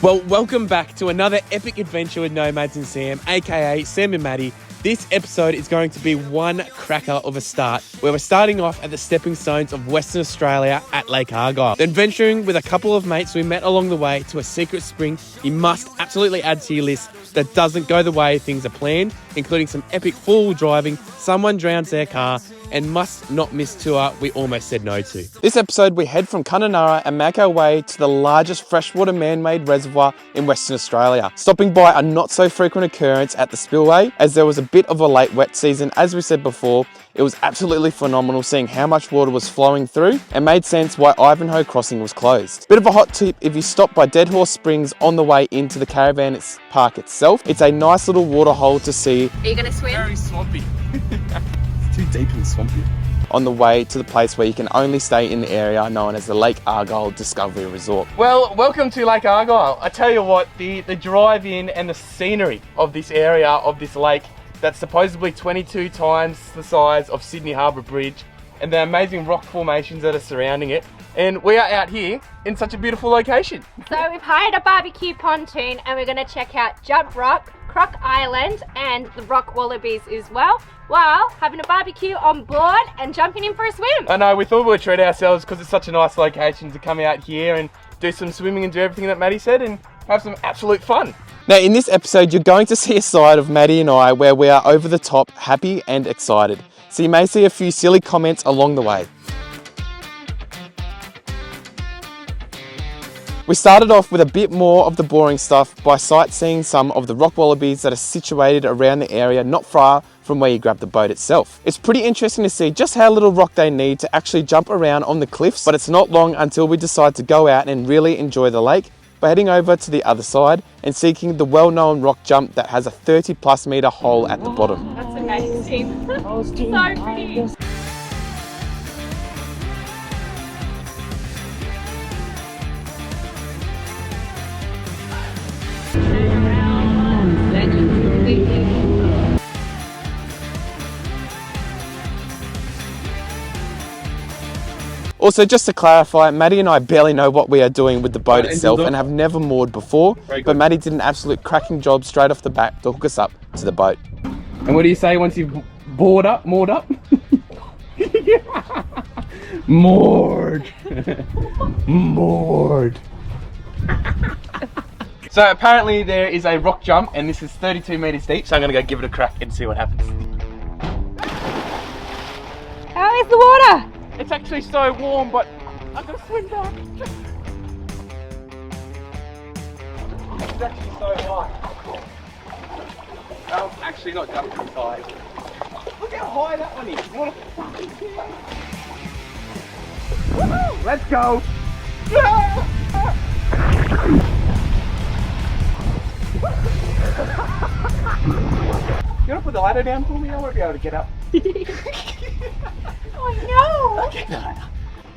Well, welcome back to another epic adventure with Nomads and Sam, aka Sam and Maddie. This episode is going to be one cracker of a start, where we're starting off at the stepping stones of Western Australia at Lake Argyle. Then venturing with a couple of mates we met along the way to a secret spring you must absolutely add to your list that doesn't go the way things are planned, including some epic four-wheel driving, someone drowns their car, and must not miss tour we almost said no to. This episode we head from Kununurra and make our way to the largest freshwater man-made reservoir in Western Australia, stopping by a not so frequent occurrence at the spillway as there was a bit of a late wet season. As we said before, it was absolutely phenomenal seeing how much water was flowing through and made sense why Ivanhoe Crossing was closed. Bit of a hot tip, if you stop by Dead Horse Springs on the way into the caravan park itself, it's a nice little water hole to see. Are you going to swim? Very swampy. It's too deep and swampy. On the way to the place where you can only stay in the area known as the Lake Argyle Discovery Resort. Well, welcome to Lake Argyle. I tell you what, the drive-in and the scenery of this area, of this lake, that's supposedly 22 times the size of Sydney Harbour Bridge, and the amazing rock formations that are surrounding it. And we are out here in such a beautiful location. So we've hired a barbecue pontoon and we're going to check out Jump Rock, Croc Island and the rock wallabies as well, while having a barbecue on board and jumping in for a swim. I know, we thought we would treat ourselves because it's such a nice location to come out here and do some swimming and do everything that Maddie said and have some absolute fun. Now in this episode you're going to see a side of Maddie and I where we are over the top, happy and excited. So you may see a few silly comments along the way. We started off with a bit more of the boring stuff by sightseeing some of the rock wallabies that are situated around the area not far from where you grab the boat itself. It's pretty interesting to see just how little rock they need to actually jump around on the cliffs, but it's not long until we decide to go out and really enjoy the lake by heading over to the other side and seeking the well-known rock jump that has a 30+ metre hole at the bottom. That's amazing. So pretty. Also, just to clarify, Maddie and I barely know what we are doing with the boat itself and have never moored before, but Maddie did an absolute cracking job straight off the bat to hook us up to the boat. And what do you say once you've moored up? Moored. Moored. So apparently there is a rock jump and this is 32 metres deep, so I'm going to go give it a crack and see what happens. How is the water? It's actually so warm, but I'm going to swim back. It's actually so high. No, actually not just as high. Look how high that one is. What a fucking thing. Woohoo! Let's go. You want to put the ladder down for me? I won't be able to get up. Oh no! Okay.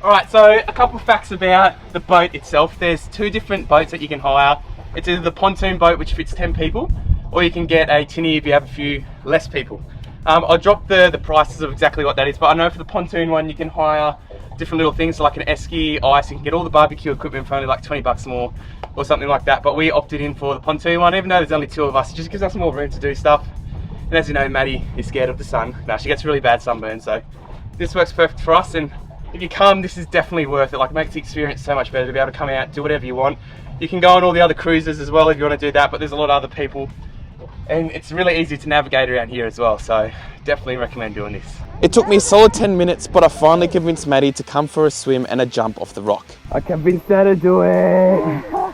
Alright, so a couple of facts about the boat itself. There's two different boats that you can hire. It's either the pontoon boat, which fits 10 people, or you can get a tinny if you have a few less people. I'll drop the prices of exactly what that is, but I know for the pontoon one you can hire different little things like an esky, ice, you can get all the barbecue equipment for only like 20 bucks more or something like that. But we opted in for the pontoon one, even though there's only two of us. It just gives us more room to do stuff. And as you know, Maddie is scared of the sun. No, she gets really bad sunburn, so this works perfect for us. And if you come, this is definitely worth it. Like, it makes the experience so much better to be able to come out, do whatever you want. You can go on all the other cruises as well if you want to do that, but there's a lot of other people. And it's really easy to navigate around here as well, so definitely recommend doing this. It took me a solid 10 minutes, but I finally convinced Maddie to come for a swim and a jump off the rock. I convinced her to do it. No,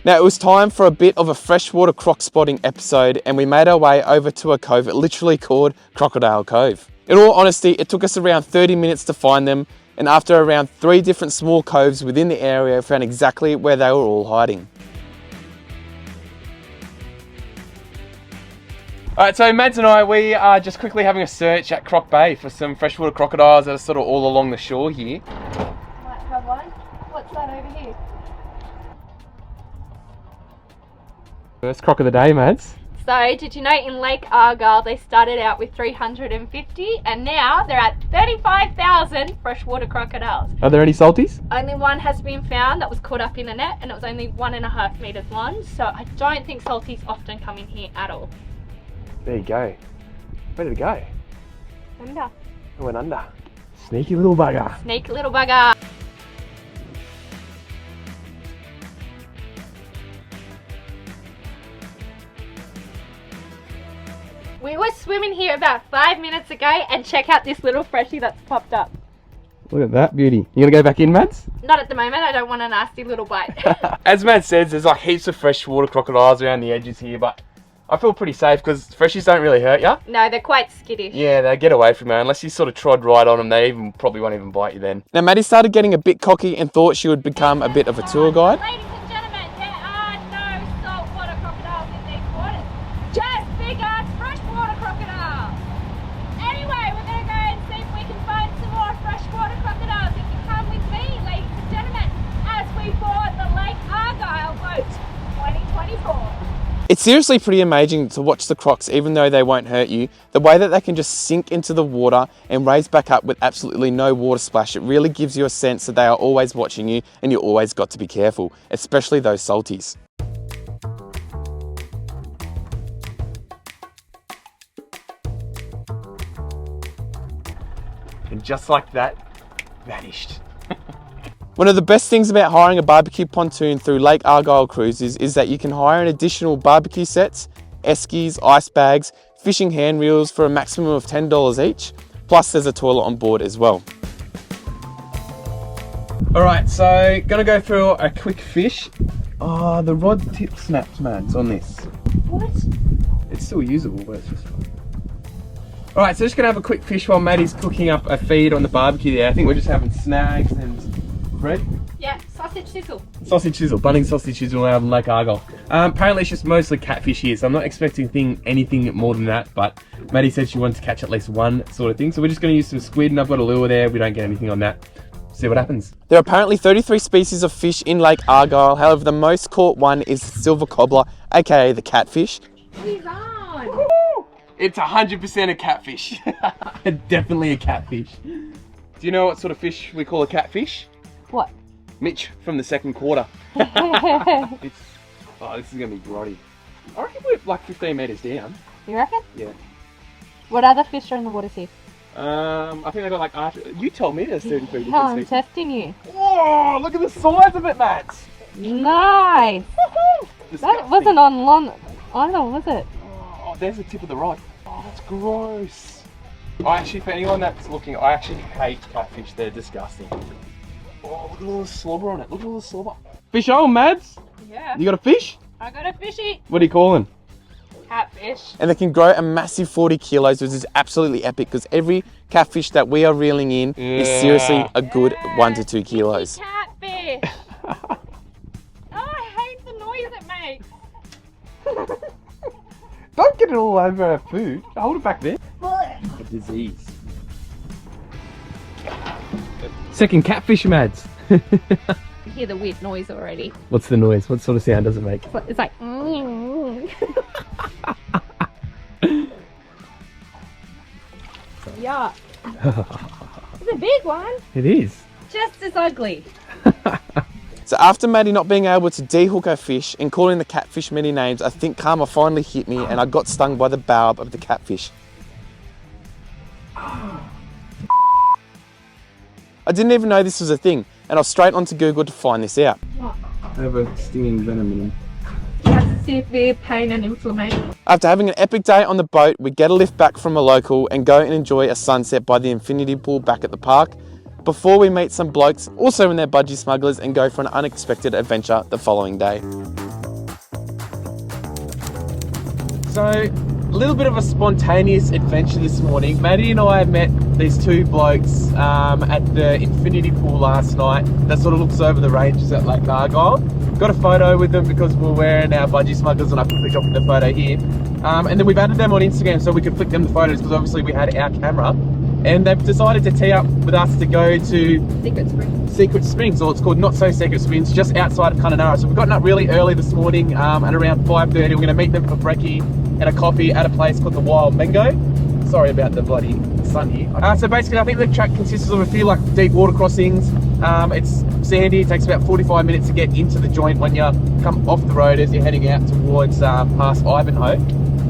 Now it was time for a bit of a freshwater croc spotting episode and we made our way over to a cove literally called Crocodile Cove. In all honesty, it took us around 30 minutes to find them, and after around 3 different small coves within the area, found exactly where they were all hiding. Alright, so Mads and I, we are just quickly having a search at Croc Bay for some freshwater crocodiles that are sort of all along the shore here. Might have one. First croc of the day, Mads. So, did you know in Lake Argyle they started out with 350 and now they're at 35,000 freshwater crocodiles. Are there any salties? Only one has been found that was caught up in a net and it was only 1.5 meters long. So I don't think salties often come in here at all. There you go. Where did it go? Under. It went under. Sneaky little bugger. Sneaky little bugger. We were swimming here about 5 minutes ago and check out this little freshie that's popped up. Look at that beauty. You gonna go back in, Mads? Not at the moment, I don't want a nasty little bite. As Mads says, there's like heaps of freshwater crocodiles around the edges here, but I feel pretty safe because freshies don't really hurt you. No, they're quite skittish. Yeah, they get away from you unless you sort of trod right on them. They probably won't even bite you then. Now, Maddie started getting a bit cocky and thought she would become a bit of a tour guide. Ladies and gentlemen, there are no saltwater crocodiles in these waters. Just big ass freshwater crocodiles. Anyway, we're going to go and see if we can find some more freshwater crocodiles. If you come with me, ladies and gentlemen, as we board the Lake Argyle boat 2024. It's seriously pretty amazing to watch the crocs, even though they won't hurt you. The way that they can just sink into the water and raise back up with absolutely no water splash. It really gives you a sense that they are always watching you and you always got to be careful, especially those salties. And just like that, vanished. One of the best things about hiring a barbecue pontoon through Lake Argyle Cruises is that you can hire an additional barbecue sets, eskies, ice bags, fishing hand reels for a maximum of $10 each, plus there's a toilet on board as well. Alright, so gonna go through a quick fish. Oh, the rod tip snapped, Mads, on this. What? It's still usable, but it's just fine. Alright, so just gonna have a quick fish while Maddie's cooking up a feed on the barbecue there. I think we're just having snags and bread. Yeah, sausage sizzle. Sausage sizzle, Bunnings sausage sizzle out in Lake Argyle. Apparently it's just mostly catfish here, so I'm not expecting anything more than that, but Maddie said she wanted to catch at least one sort of thing, so we're just going to use some squid, and I've got a lure there. We don't get anything on that. See what happens. There are apparently 33 species of fish in Lake Argyle. However, the most caught one is the silver cobbler, aka the catfish. He's on. Woo-hoo! It's 100% a catfish. Definitely a catfish. Do you know what sort of fish we call a catfish? What? Mitch from the second quarter. This is going to be grotty. I reckon we're like 15 metres down. You reckon? Yeah. What other fish are in the water here? I think they got like you told me there's 33 different I'm species. testing you. Whoa, look at the size of it, Matt. Nice. That wasn't on long either, was it? Oh, there's the tip of the rod. Oh, that's gross. I actually, for anyone that's looking, I actually hate catfish. They're disgusting. Oh, look at all the slobber on it. Look at all the slobber. Fish on, Mads. Yeah. You got a fish? I got a fishy. What are you calling? Catfish. And they can grow a massive 40 kilos, which is absolutely epic because every catfish that we are reeling in is seriously a good 1 to 2 kilos. Catfish. Oh, I hate the noise it makes. Don't get it all over our food. Hold it back there. A disease. Second catfish, Mads. You hear the weird noise already. What's the noise? What sort of sound does it make? It's like. Yeah. It's a big one. It is. Just as ugly. So after Maddie not being able to dehook her fish and calling the catfish many names, I think karma finally hit me and I got stung by the barb of the catfish. I didn't even know this was a thing, and I was straight onto Google to find this out. I have a stinging venom in them. You have severe pain and inflammation. After having an epic day on the boat, we get a lift back from a local and go and enjoy a sunset by the infinity pool back at the park before we meet some blokes also in their budgie smugglers and go for an unexpected adventure the following day. So, a little bit of a spontaneous adventure this morning. Maddie and I met these two blokes at the infinity pool last night that sort of looks over the ranges at Lake Argyle. Got a photo with them because we're wearing our budgie smugglers and I quickly dropped the photo here. And then we've added them on Instagram so we could flick them the photos because obviously we had our camera. and they've decided to tee up with us to go to Secret Springs, or it's called Not So Secret Springs, just outside of Kununurra. So we've gotten up really early this morning at around 5:30. We're going to meet them for brekkie and a coffee at a place called the Wild Mango. Sorry about the bloody sun here. So basically, I think the track consists of a few like deep water crossings. It's sandy. It takes about 45 minutes to get into the joint when you come off the road as you're heading out towards past Ivanhoe.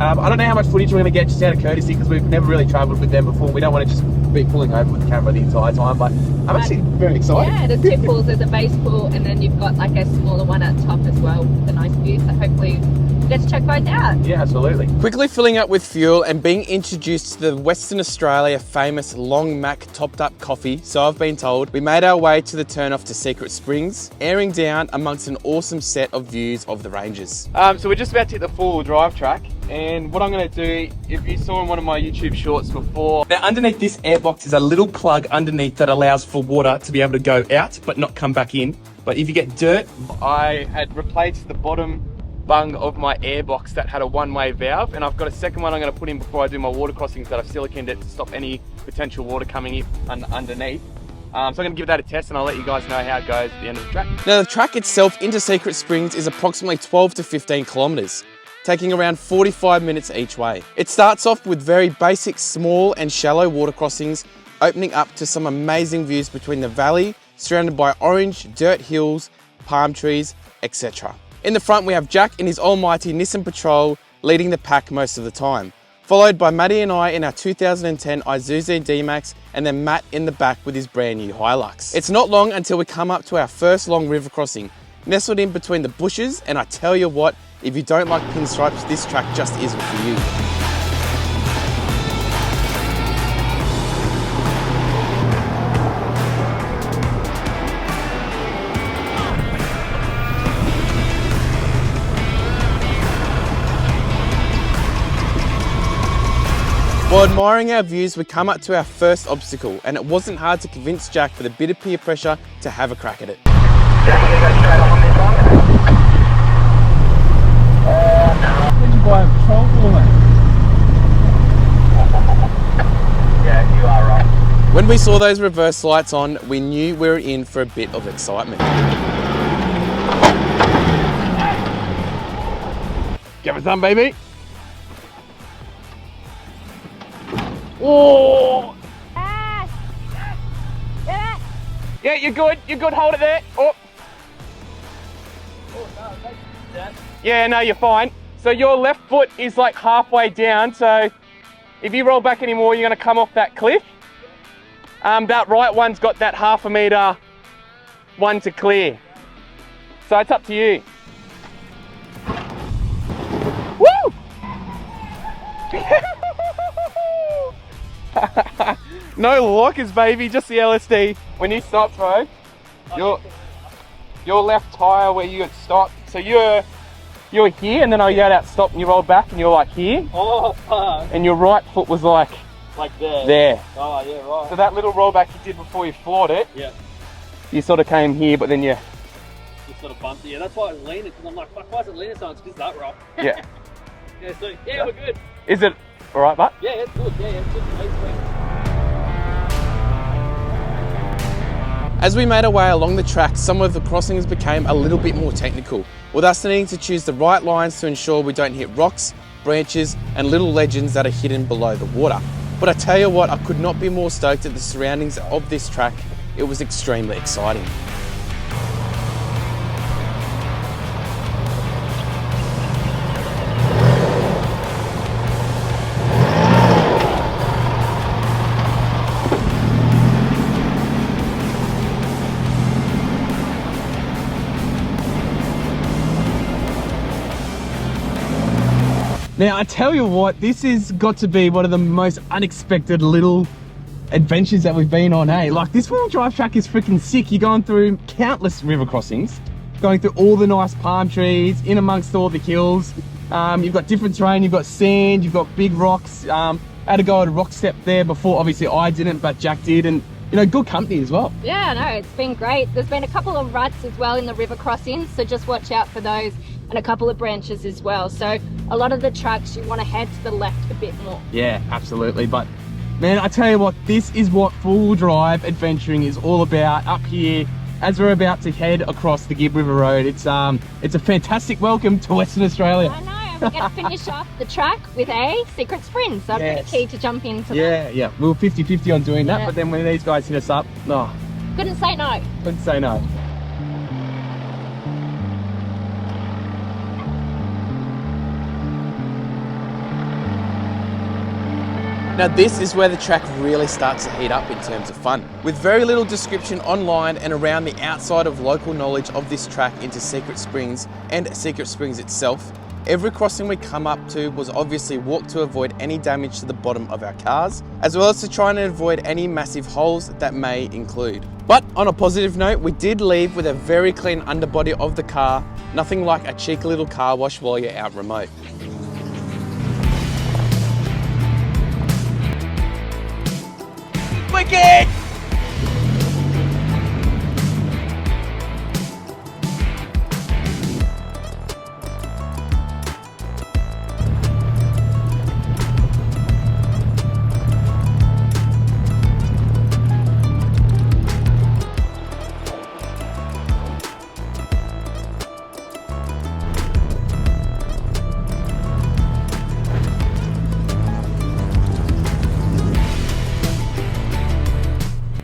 I don't know how much footage we're going to get just out of courtesy because we've never really travelled with them before. We don't want to just be pulling over with the camera the entire time, but I'm actually very excited. Yeah, there's two pools. There's a base pool and then you've got like a smaller one at the top as well with a nice view. So hopefully we'll get to check both out. Yeah, absolutely. Quickly filling up with fuel and being introduced to the Western Australia famous Long Mac topped up coffee, so I've been told, we made our way to the turn-off to Secret Springs, airing down amongst an awesome set of views of the ranges. So we're just about to hit the four-wheel drive track. And what I'm going to do, if you saw in one of my YouTube shorts before, now underneath this airbox is a little plug underneath that allows for water to be able to go out but not come back in. But if you get dirt, I had replaced the bottom bung of my airbox that had a one-way valve, and I've got a second one I'm going to put in before I do my water crossings that I've siliconed it to stop any potential water coming in underneath. So I'm going to give that a test and I'll let you guys know how it goes at the end of the track. Now the track itself into Secret Springs is approximately 12 to 15 kilometres. Taking around 45 minutes each way. It starts off with very basic small and shallow water crossings, opening up to some amazing views between the valley, surrounded by orange dirt hills, palm trees, etc. In the front we have Jack in his almighty Nissan Patrol leading the pack most of the time, followed by Maddie and I in our 2010 Isuzu D-Max, and then Matt in the back with his brand new Hilux. It's not long until we come up to our first long river crossing, nestled in between the bushes, and I tell you what, if you don't like pinstripes, this track just isn't for you. While admiring our views, we come up to our first obstacle, and it wasn't hard to convince Jack with a bit of peer pressure to have a crack at it. Jack, you go straight off on this one? Where'd you buy a patrol for, mate? Yeah, you are right. When we saw those reverse lights on, we knew we were in for a bit of excitement. Give us some, baby. Oh! Yeah, you're good. You're good. Hold it there. Oh. Yeah, no, you're fine. So your left foot is like halfway down. So if you roll back anymore, you're going to come off that cliff. That right one's got that ½ meter one to clear. So it's up to you. Woo! No lockers, baby, just the LSD. When you stop, bro, your left tyre where you got stopped, so you're here, and then I yelled out stop, and you rolled back, and you're like here. Oh, fuck. And your right foot was like there. There. Oh, yeah, right. So that little rollback you did before you floored it, Yeah. you sort of came here, but then you Sort of bumped it. Yeah, that's why I was leaning, because I'm like, fuck, why is it leaning so much? Because that rock. yeah. Yeah, so, yeah, we're good. Is it all right, bud? Yeah, it's good. Yeah, it's good. As we made our way along the track, some of the crossings became a little bit more technical, with us needing to choose the right lines to ensure we don't hit rocks, branches, and little legends that are hidden below the water. But I tell you what, I could not be more stoked at the surroundings of this track. It was extremely exciting. Now, I tell you what, this has got to be one of the most unexpected little adventures that we've been on, hey? Like, this four-wheel drive track is freaking sick. You're going through countless river crossings, going through all the nice palm trees, in amongst all the hills. You've got different terrain, you've got sand, you've got big rocks. I had to go at a rock step there before. Obviously, I didn't, but Jack did, and you know, good company as well. Yeah, no, it's been great. There's been a couple of ruts as well in the river crossings, so just watch out for those, and a couple of branches as well. So a lot of the tracks you want to head to the left a bit more. Yeah, absolutely. But Man, I tell you what, this is what full drive adventuring is all about up here as we're about to head across the Gibb River Road. It's a fantastic welcome to Western Australia. I know, and we're going to finish off the track with a secret sprint, so I'm pretty keen to jump into that. Yeah, we were 50-50 on doing that, Yeah. but then when these guys hit us up, no, Couldn't say no. couldn't say no. Now this is where the track really starts to heat up in terms of fun. With very little description online and around the outside of local knowledge of this track into Secret Springs and Secret Springs itself, every crossing we come up to was obviously walked to avoid any damage to the bottom of our cars, as well as to try and avoid any massive holes that may include. But on a positive note, we did leave with a very clean underbody of the car, nothing like a cheeky little car wash while you're out remote. Wicked!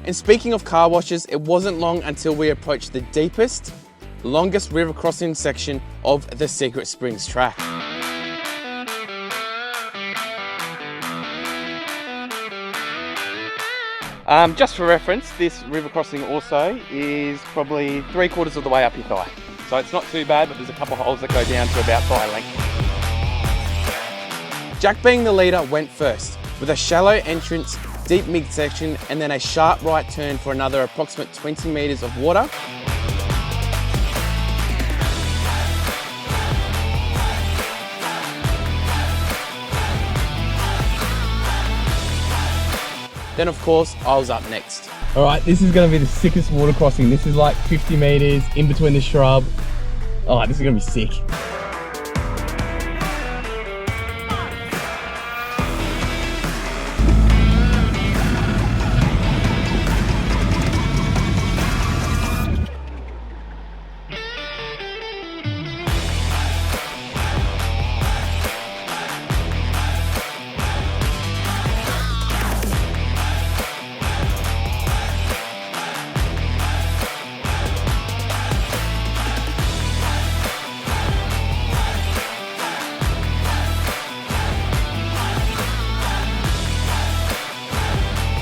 And speaking of car washes, it wasn't long until we approached the deepest, longest river crossing section of the Secret Springs track. Just for reference, this river crossing also is probably 3/4 of the way up your thigh. So it's not too bad, but there's a couple of holes that go down to about thigh length. Jack, being the leader, went first with a shallow entrance, deep midsection, and then a sharp right turn for another approximate 20 metres of water. Then of course, I was up next. All right, this is gonna be the sickest water crossing. This is like 50 metres in between the shrub. Oh, this is gonna be sick.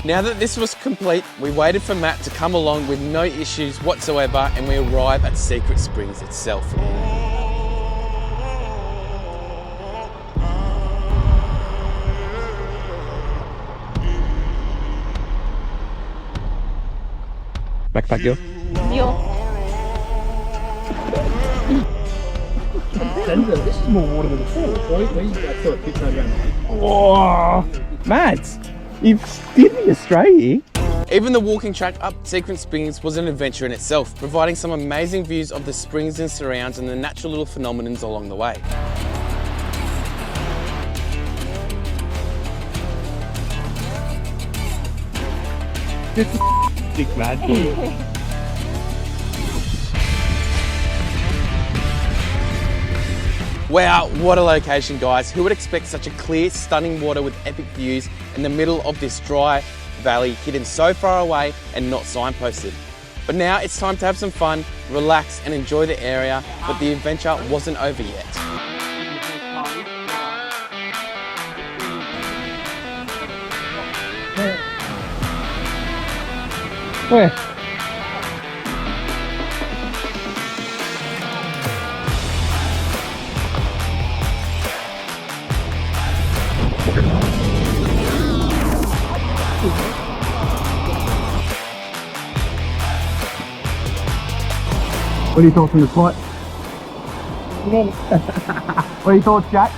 Now that this was complete, we waited for Matt to come along with no issues whatsoever, and we arrive at Secret Springs itself. Backpack girl. This is more water than the falls, right? These sort of fits around. Whoa, Matt, you've steered me astray here. Even the walking track up Secret Springs was an adventure in itself, providing some amazing views of the springs and surrounds and the natural little phenomenons along the way. This is sick, man. Wow, what a location, guys. Who would expect such a clear, stunning water with epic views in the middle of this dry valley, hidden so far away and not signposted? But now it's time to have some fun, relax and enjoy the area, but the adventure wasn't over yet. Where? What are your thoughts on the flight? What are your thoughts, Jack?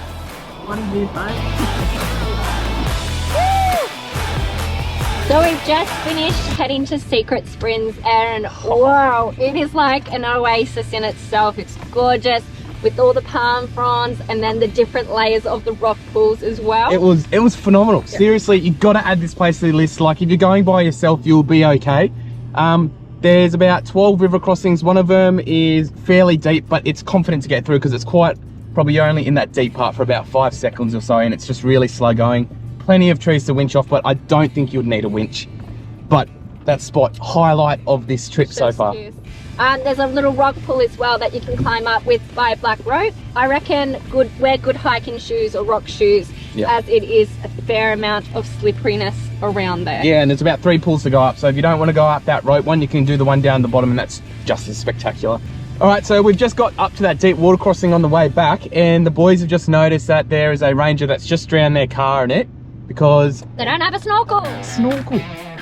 What do you think? So we've just finished heading to Secret Springs, and wow, it is like an oasis in itself. It's gorgeous, with all the palm fronds and then the different layers of the rock pools as well. It was phenomenal. Yep. Seriously, you got to add this place to the list. Like, if you're going by yourself, you'll be okay. There's about 12 river crossings. One of them is fairly deep, but it's confident to get through because it's quite probably only in that deep part for about 5 seconds or so, and it's just really slow going. Plenty of trees to winch off, but I don't think you'd need a winch. But that spot, highlight of this trip so far. And there's a little rock pool as well that you can climb up with by a black rope. I reckon wear good hiking shoes or rock shoes, as it is a fair amount of slipperiness around there. Yeah, and there's about 3 pools to go up. So if you don't want to go up that rope one, you can do the one down the bottom, and that's just as spectacular. All right, so we've just got up to that deep water crossing on the way back, and the boys have just noticed that there is a ranger that's just drowned their car in it because they don't have a snorkel.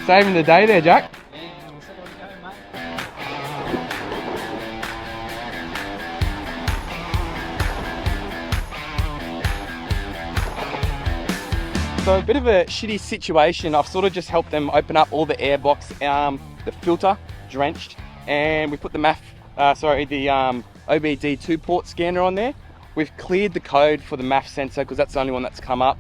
Saving the day there, Jack. So a bit of a shitty situation. I've sort of just helped them open up all the airbox, the filter drenched, and we put the OBD2 port scanner on there. We've cleared the code for the MAF sensor because that's the only one that's come up.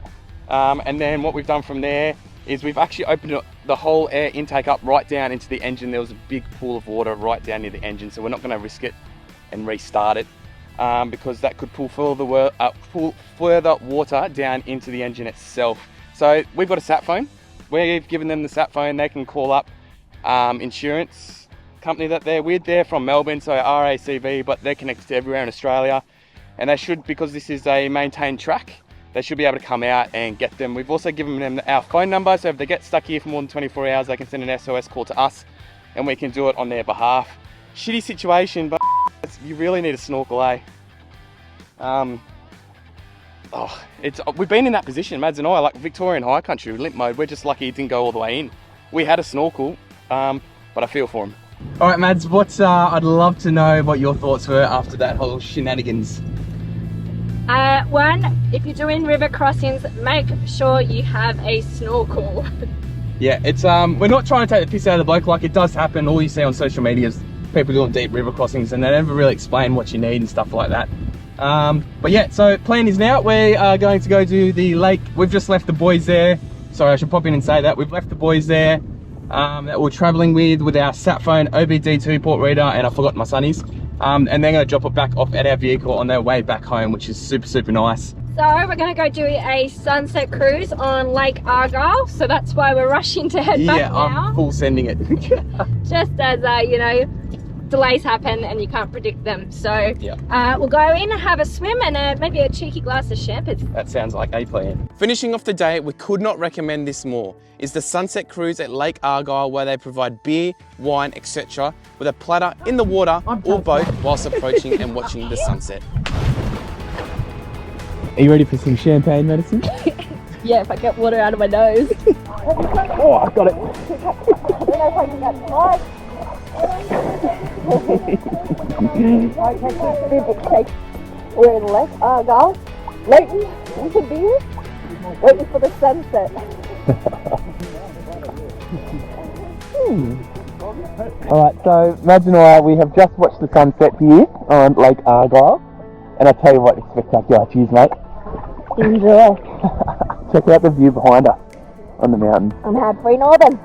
And then what we've done from there is we've actually opened the whole air intake up right down into the engine. There was a big pool of water right down near the engine, so we're not going to risk it and restart it because that could pull further water down into the engine itself. So we've got a sat phone. We've given them the sat phone. They can call up insurance company that they're with. They're from Melbourne, so RACV, but they're connected to everywhere in Australia. And they should, because this is a maintained track, they should be able to come out and get them. We've also given them our phone number, so if they get stuck here for more than 24 hours, they can send an SOS call to us and we can do it on their behalf. Shitty situation, but you really need a snorkel, eh? We've been in that position, Mads and I, like Victorian high country, limp mode. We're just lucky it didn't go all the way in. We had a snorkel, but I feel for him. All right, Mads, I'd love to know what your thoughts were after that whole shenanigans. One, if you're doing river crossings, make sure you have a snorkel. Yeah, it's we're not trying to take the piss out of the bloke. Like, it does happen. All you see on social media is people doing deep river crossings, and they never really explain what you need and stuff like that. But yeah, so plan is now we are going to go to the lake. We've just left the boys there. Sorry, I should pop in and say that. We've left the boys there that we're traveling with our sat phone, OBD2 port reader, and I forgot my sunnies. And they're going to drop it back off at our vehicle on their way back home, which is super nice. So we're going to go do a sunset cruise on Lake Argyle. So that's why we're rushing to head back now. Yeah, I'm full sending it. Just as, delays happen and you can't predict them. So we'll go in and have a swim and maybe a cheeky glass of champagne. That sounds like a plan. Finishing off the day, we could not recommend this more, is the sunset cruise at Lake Argyle, where they provide beer, wine, etc. with a platter in the water or boat whilst approaching and watching the sunset. Are you ready for some champagne medicine? Yeah, if I get water out of my nose. Oh, I've got it. I don't know if I can get twice. We're in Lake Argyle, waiting with a beer, waiting for the sunset. Alright, so Mads and I, we have just watched the sunset here on Lake Argyle, and I tell you what, it's spectacular. Cheers, mate. Enjoy. Check out the view behind us on the mountain. I'm Hadbury Northern.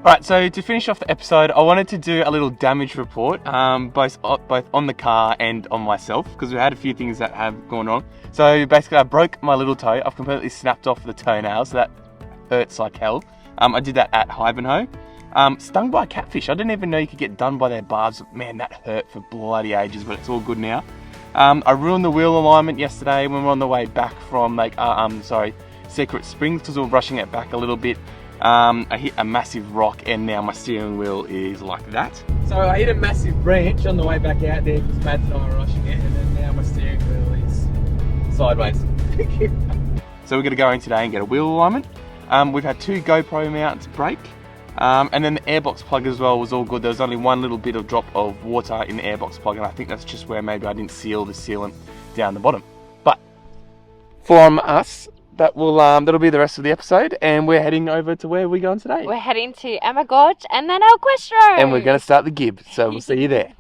Alright, so to finish off the episode, I wanted to do a little damage report, both on the car and on myself, because we had a few things that have gone wrong. So basically, I broke my little toe. I've completely snapped off the toenails, so that hurts like hell. I did that at Ivanhoe. Stung by a catfish. I didn't even know you could get done by their barbs. Man, that hurt for bloody ages, but it's all good now. I ruined the wheel alignment yesterday when we were on the way back from Secret Springs, because we were brushing it back a little bit. I hit a massive rock and now my steering wheel is like that. So I hit a massive branch on the way back out there because Mads and I were rushing it, and then now my steering wheel is sideways. So we're going to go in today and get a wheel alignment. We've had 2 GoPro mounts break. And then the airbox plug as well was all good. There was only one little bit of drop of water in the airbox plug, and I think that's just where maybe I didn't seal the sealant down the bottom. But from us, that'll be the rest of the episode, and we're heading over to where we're going today. We're heading to Emma Gorge and then El Questro. And we're going to start the Gib, so we'll see you there.